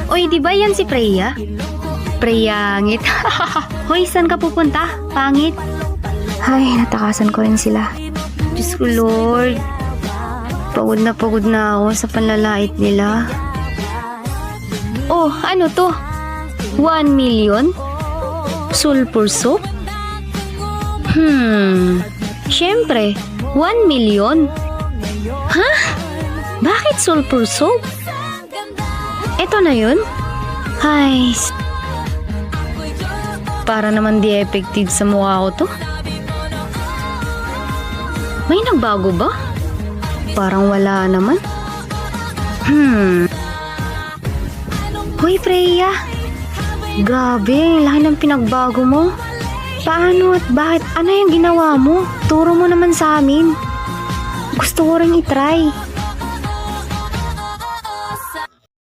Oy, di ba yan si Freya? Preyangit. Hoy, saan ka pupunta? Pangit. Ay, natakasan ko rin sila. Diyos ko, Lord. Pagod na ako sa panlalait nila. Oh, ano to? 1 million? Sulfur soap? Siyempre, 1 million. Ha? Bakit sulfur soap? Eto na yun? Ay, para naman di effective sa mukha ko to. May nagbago ba? Parang wala naman. Hoy, Freya. Grabe, ang laki ng pinagbago mo. Paano at bakit? Ano yung ginawa mo? Turo mo naman sa amin. Gusto ko rin itry.